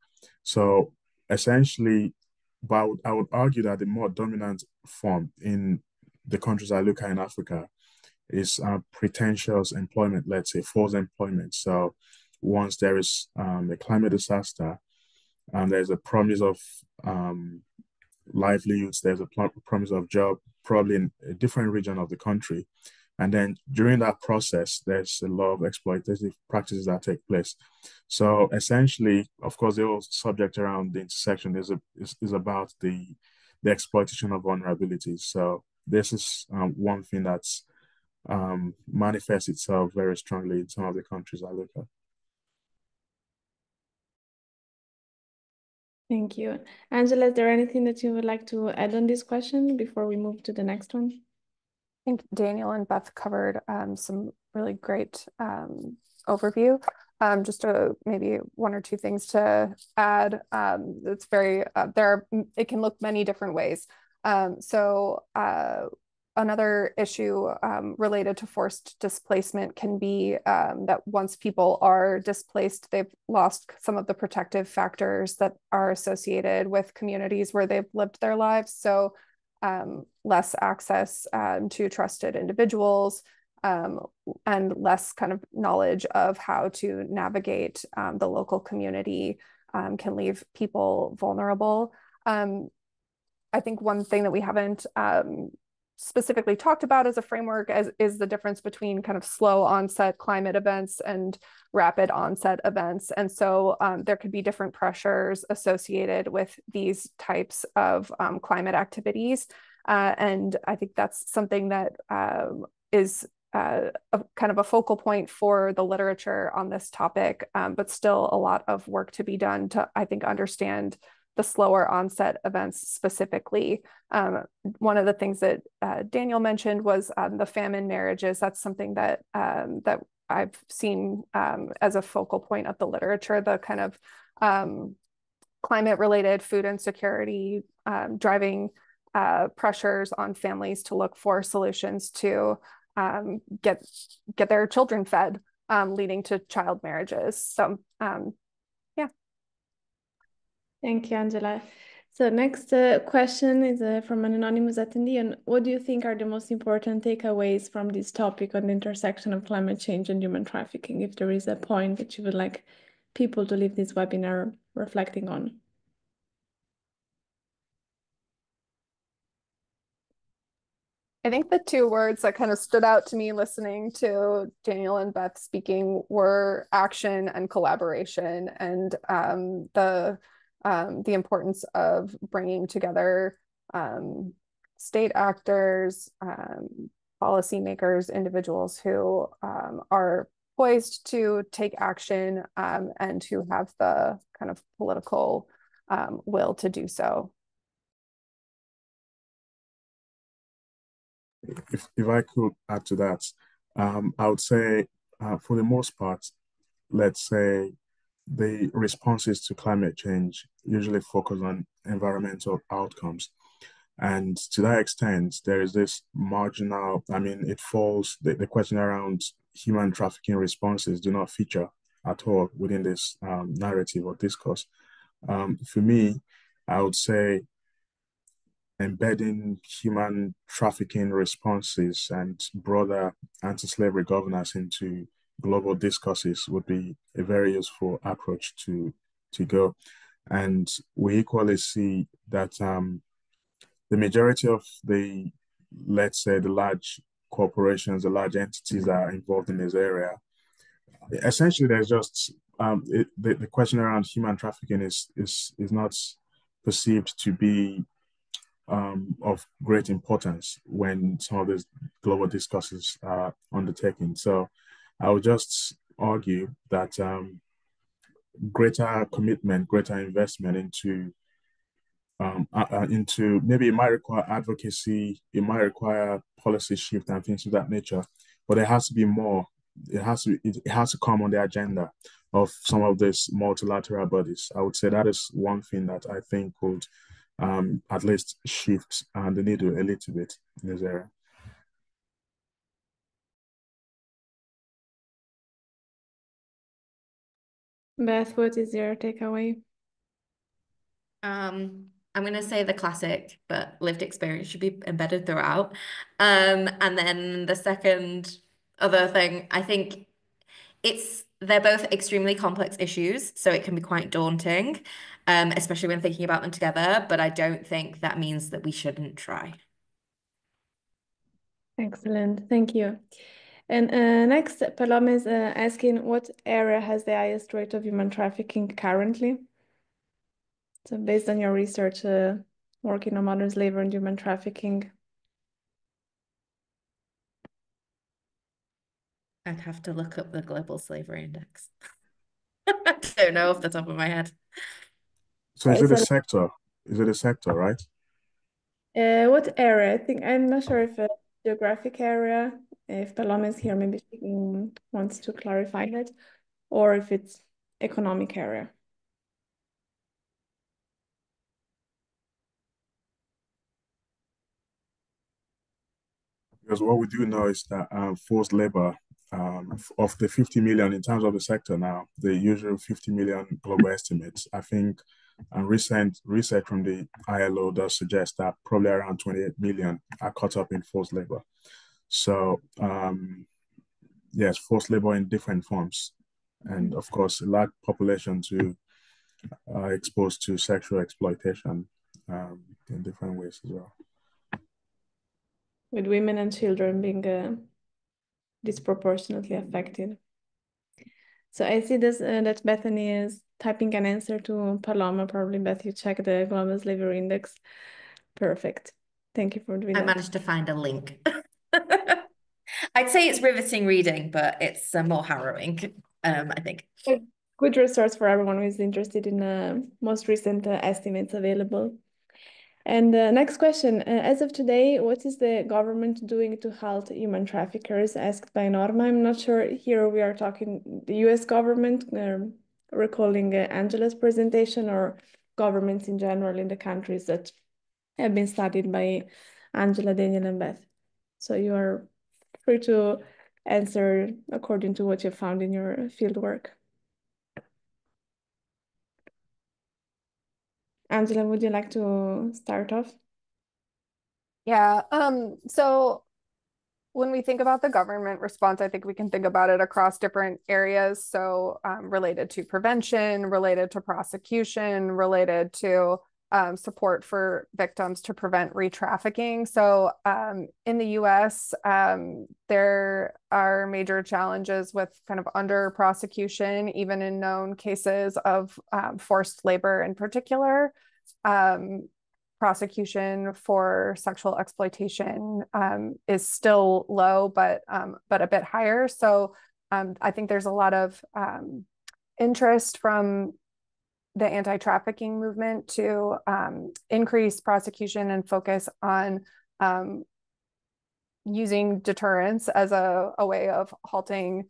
Speaker 3: So essentially, but I would argue that the more dominant form in the countries I look at in Africa is pretentious employment, let's say forced employment. So once there is a climate disaster and there's a promise of livelihoods, there's a promise of job, probably in a different region of the country. And then during that process, there's a lot of exploitative practices that take place. So essentially, of course, the whole subject around the intersection is about the exploitation of vulnerabilities. So this is one thing that's manifests itself very strongly in some of the countries I look at.
Speaker 1: Thank you. Angela, is there anything that you would like to add on this question before we move to the next one?
Speaker 2: I think Daniel and Beth covered some really great overview. Just maybe one or two things to add. It's very it can look many different ways. Another issue related to forced displacement can be that once people are displaced, they've lost some of the protective factors that are associated with communities where they've lived their lives. So less access to trusted individuals and less kind of knowledge of how to navigate the local community can leave people vulnerable. I think one thing that we haven't specifically talked about as a framework is the difference between kind of slow onset climate events and rapid onset events. And so there could be different pressures associated with these types of climate activities. And I think that's something that is kind of a focal point for the literature on this topic, but still a lot of work to be done to, I think, understand the slower onset events specifically. One of the things that Daniel mentioned was the famine marriages. That's something that I've seen as a focal point of the literature, the kind of climate-related food insecurity driving pressures on families to look for solutions to get their children fed, leading to child marriages. So yeah.
Speaker 1: Thank you, Angela. So next question is from an anonymous attendee. And what do you think are the most important takeaways from this topic on the intersection of climate change and human trafficking? If there is a point that you would like people to leave this webinar reflecting on.
Speaker 2: I think the two words that kind of stood out to me listening to Daniel and Beth speaking were action and collaboration, and the importance of bringing together state actors, policymakers, individuals who are poised to take action and who have the kind of political will to do so.
Speaker 3: If I could add to that, I would say for the most part, let's say the responses to climate change usually focus on environmental outcomes. And to that extent, there is this marginal, it falls, the question around human trafficking responses do not feature at all within this narrative or discourse. For me, I would say embedding human trafficking responses and broader anti-slavery governance into global discourses would be a very useful approach to go. And we equally see that the majority of the, let's say, the large corporations, the large entities that are involved in this area, essentially there's just the question around human trafficking is not perceived to be of great importance when some of these global discourses are undertaken. So I would just argue that greater commitment, greater investment into maybe it might require advocacy, it might require policy shift and things of that nature, but there has to be more it has to come on the agenda of some of these multilateral bodies. I would say that is one thing that I think would at least shift the needle a little bit in this area.
Speaker 1: Beth, what is your takeaway?
Speaker 4: I'm going to say the classic, but lived experience should be embedded throughout. And then the second other thing, I think they're both extremely complex issues, so it can be quite daunting, especially when thinking about them together. But I don't think that means that we shouldn't try.
Speaker 1: Excellent, thank you. And next, Paloma is asking what area has the highest rate of human trafficking currently? So based on your research, working on modern slavery and human trafficking.
Speaker 4: I'd have to look up the Global Slavery Index. I don't know off the top of my head.
Speaker 3: So is it a sector? Is it a sector, right?
Speaker 1: What area? I think I'm not sure if a geographic area, if Paloma is here, maybe she wants to clarify that, or if it's economic area.
Speaker 3: Because what we do know is that forced labor, of the 50 million in terms of the sector now, the usual 50 million global estimates, I think recent research from the ILO does suggest that probably around 28 million are caught up in forced labor. So yes, forced labor in different forms. And of course, a large population to exposed to sexual exploitation in different ways as well.
Speaker 1: With women and children being disproportionately affected. So I see this that Bethany is typing an answer to Paloma. Probably, Beth, you check the Global Slavery Index. Perfect. Thank you for doing that.
Speaker 4: I managed to find a link. I'd say it's riveting reading, but it's more harrowing, I think.
Speaker 1: A good resource for everyone who is interested in the most recent estimates available. And next question, as of today, what is the government doing to halt human traffickers? Asked by Norma. I'm not sure here we are talking the US government, recalling Angela's presentation, or governments in general in the countries that have been studied by Angela, Daniel, and Beth. So you are free to answer according to what you found in your field work. Angela, would you like to start off?
Speaker 2: Yeah, so when we think about the government response, I think we can think about it across different areas. So related to prevention, related to prosecution, related to support for victims to prevent re-trafficking. So in the US, there are major challenges with kind of under prosecution, even in known cases of forced labor in particular. Prosecution for sexual exploitation is still low, but a bit higher. So I think there's a lot of interest from the anti-trafficking movement to increase prosecution and focus on using deterrence as a way of halting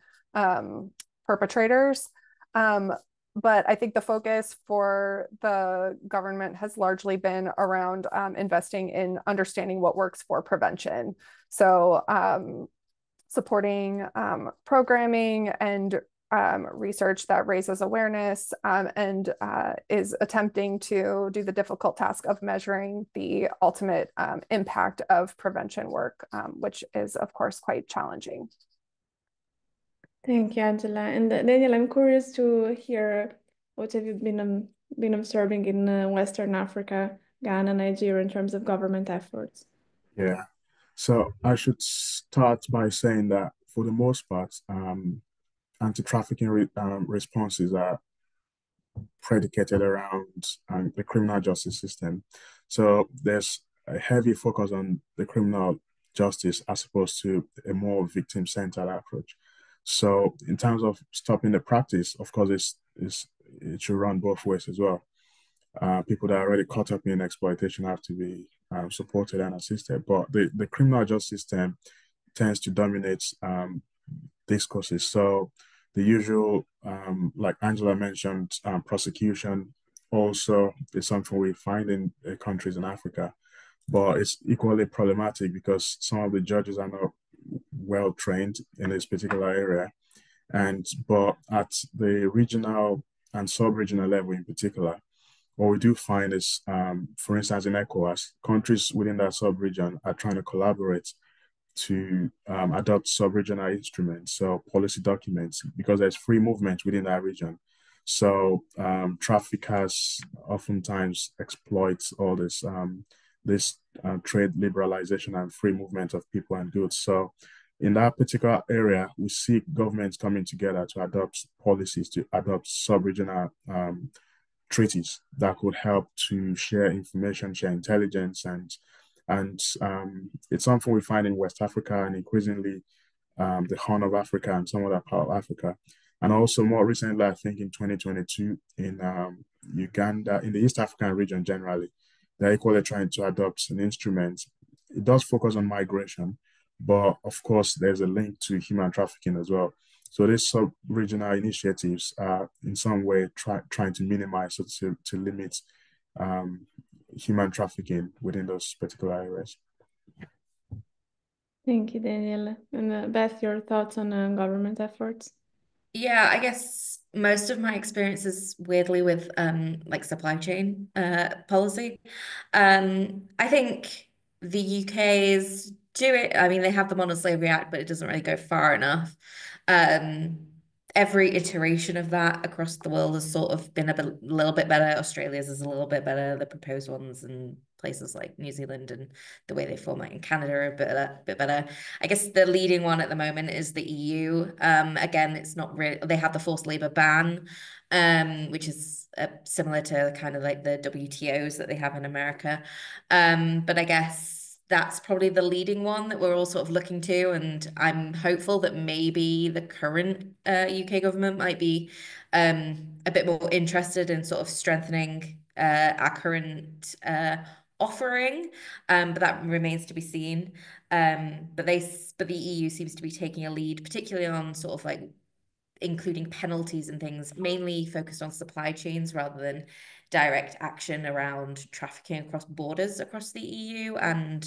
Speaker 2: perpetrators. But I think the focus for the government has largely been around investing in understanding what works for prevention. So supporting programming and research that raises awareness and is attempting to do the difficult task of measuring the ultimate impact of prevention work, which is, of course, quite challenging.
Speaker 1: Thank you, Angela. And Daniel, I'm curious to hear what have you been observing in Western Africa, Ghana, Nigeria, in terms of government efforts?
Speaker 3: Yeah, so I should start by saying that for the most part, anti-trafficking responses are predicated around the criminal justice system. So there's a heavy focus on the criminal justice as opposed to a more victim-centered approach. So in terms of stopping the practice, of course, it should run both ways as well. People that are already caught up in exploitation have to be supported and assisted. But the criminal justice system tends to dominate discourses. So the usual, like Angela mentioned, prosecution also is something we find in countries in Africa, but it's equally problematic because some of the judges are not well trained in this particular area. But at the regional and sub-regional level in particular, what we do find is, for instance, in ECOWAS, countries within that sub-region are trying to collaborate to adopt sub-regional instruments, so policy documents, because there's free movement within that region. So traffickers oftentimes exploit all this trade liberalization and free movement of people and goods. So in that particular area, we see governments coming together to adopt policies, to adopt sub-regional treaties that could help to share information, share intelligence, and it's something we find in West Africa and increasingly the Horn of Africa and some other part of Africa. And also more recently, I think in 2022 in Uganda, in the East African region generally, they're equally trying to adopt an instrument. It does focus on migration, but of course, there's a link to human trafficking as well. So these sub-regional initiatives are in some way trying to minimize or to limit human trafficking within those particular areas.
Speaker 1: Thank you, Daniel. And Beth, your thoughts on government efforts?
Speaker 4: Yeah, I guess most of my experience is weirdly with like supply chain policy. I think the UK's do it. I mean, they have the Modern Slavery Act, but it doesn't really go far enough. Um, every iteration of that across the world has sort of been a little bit better. Australia's is a little bit better. The proposed ones in places like New Zealand and the way they format in Canada are a bit better. I guess the leading one at the moment is the EU. Again, it's not really, they have the forced labor ban, which is similar to kind of like the WTOs that they have in America. But I guess that's probably the leading one that we're all sort of looking to. And I'm hopeful that maybe the current UK government might be a bit more interested in sort of strengthening our current offering, but that remains to be seen. But the EU seems to be taking a lead, particularly on sort of like including penalties and things, mainly focused on supply chains rather than direct action around trafficking across borders across the EU and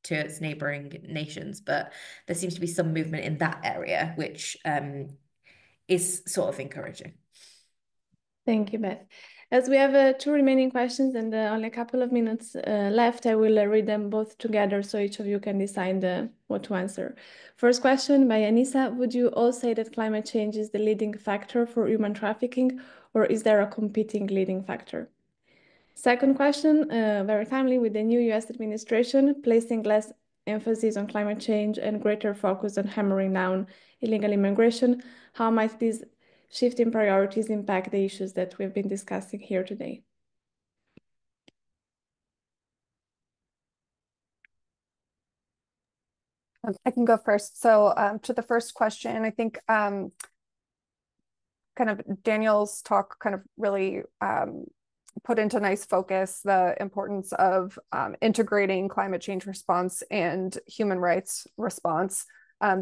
Speaker 4: to its neighboring nations. But there seems to be some movement in that area, which is sort of encouraging.
Speaker 1: Thank you, Beth. As we have 2 remaining questions and only a couple of minutes left, I will read them both together so each of you can decide what to answer. First question by Anissa: would you all say that climate change is the leading factor for human trafficking, or is there a competing leading factor? Second question, very timely, with the new US administration placing less emphasis on climate change and greater focus on hammering down illegal immigration, how might these shifting priorities impact the issues that we've been discussing here today?
Speaker 2: I can go first. So to the first question, I think kind of Daniel's talk kind of really put into nice focus the importance of integrating climate change response and human rights response.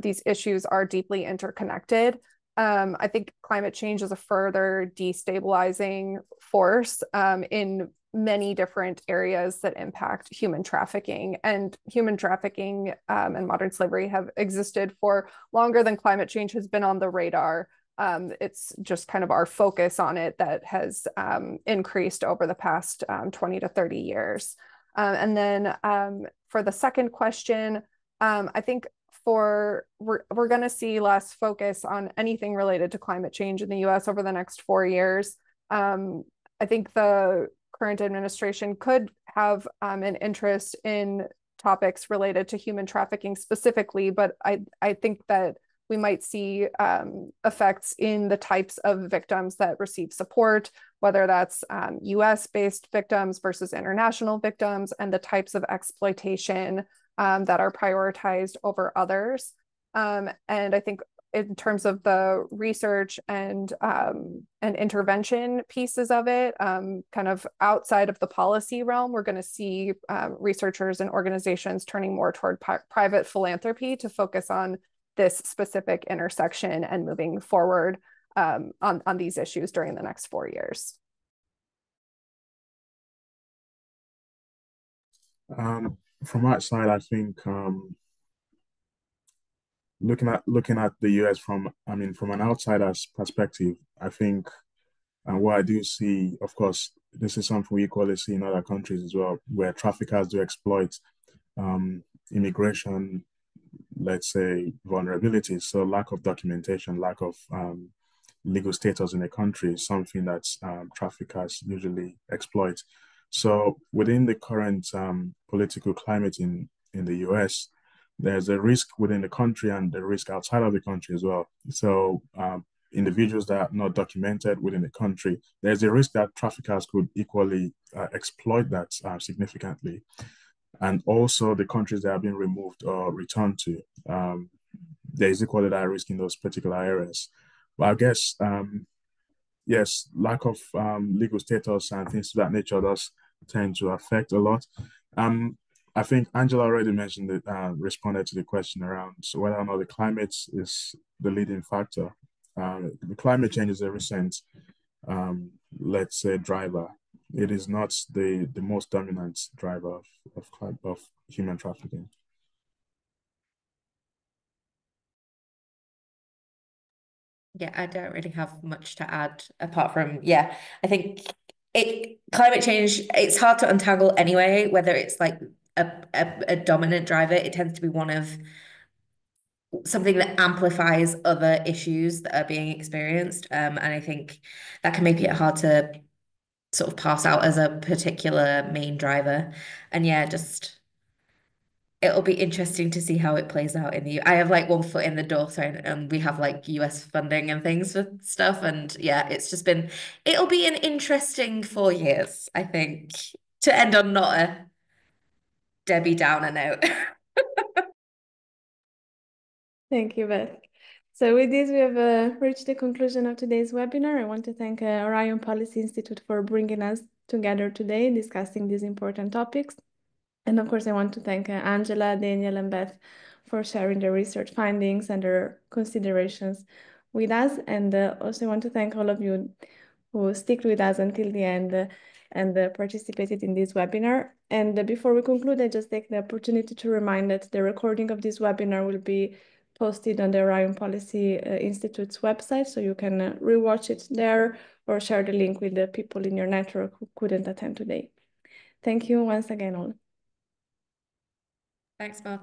Speaker 2: These issues are deeply interconnected. I think climate change is a further destabilizing force in many different areas that impact human trafficking. And human trafficking and modern slavery have existed for longer than climate change has been on the radar. It's just kind of our focus on it that has increased over the past 20 to 30 years. And then for the second question, I think we're going to see less focus on anything related to climate change in the US over the next 4 years. I think the current administration could have an interest in topics related to human trafficking specifically, but I think that we might see effects in the types of victims that receive support, whether that's US-based victims versus international victims, and the types of exploitation that are prioritized over others. And I think in terms of the research and intervention pieces of it, kind of outside of the policy realm, we're going to see researchers and organizations turning more toward private philanthropy to focus on this specific intersection and moving forward on these issues during the next 4 years?
Speaker 3: From my side, I think looking at the US from an outsider's perspective, I think what I do see, of course, this is something we equally see in other countries as well, where traffickers do exploit immigration, let's say, vulnerabilities. So lack of documentation, lack of legal status in a country is something that traffickers usually exploit. So within the current political climate in the US, there's a risk within the country and the risk outside of the country as well. So individuals that are not documented within the country, there's a risk that traffickers could equally exploit that significantly. And also the countries that have been removed or returned to, there is equally that risk in those particular areas. But I guess, yes, lack of legal status and things of that nature does tend to affect a lot. I think Angela already mentioned it, responded to the question around whether or not the climate is the leading factor. The climate change is a recent, let's say, driver. It is not the most dominant driver of human trafficking.
Speaker 4: Yeah, I don't really have much to add apart from, yeah, I think climate change, it's hard to untangle anyway, whether it's like a dominant driver. It tends to be one of something that amplifies other issues that are being experienced. And I think that can make it hard to sort of pass out as a particular main driver. And yeah, just it'll be interesting to see how it plays out in the I have like one foot in the door, so and we have like US funding and things for stuff. And yeah, it'll be an interesting 4 years, I think, to end on not a Debbie Downer note.
Speaker 1: Thank you, Beth. So with this, we have reached the conclusion of today's webinar. I want to thank Orion Policy Institute for bringing us together today discussing these important topics. And of course, I want to thank Angela, Daniel, and Beth for sharing their research findings and their considerations with us. And also I want to thank all of you who stick with us until the end and participated in this webinar. And before we conclude, I just take the opportunity to remind that the recording of this webinar will be posted on the Orion Policy Institute's website, so you can rewatch it there or share the link with the people in your network who couldn't attend today. Thank you once again all.
Speaker 4: Thanks, Marta.